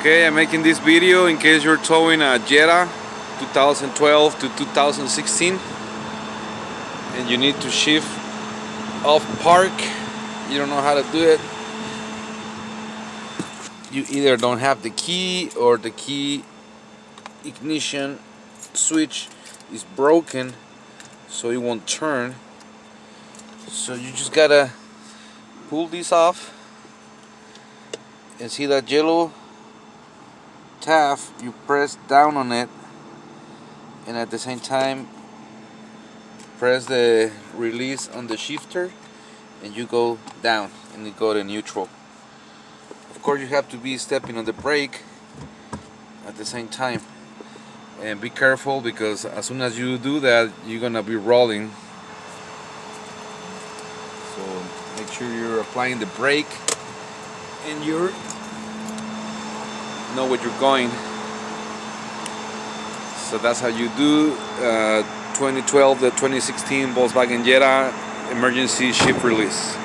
Okay, I'm making this video in case you're towing a Jetta 2012 to 2016 and you need to shift off park. You don't know how to do it. You either don't have the key or the key ignition switch is broken, so it won't turn. So you just gotta pull this off and see that yellow tab. You press down on it and at the same time press the release on the shifter and you go down and you go to neutral. Of course you have to be stepping on the brake at the same time, and be careful because as soon as you do that you're gonna be rolling. So make sure you're applying the brake and you know where you're going. So that's how you do 2012 to 2016 Volkswagen Jetta emergency shift release.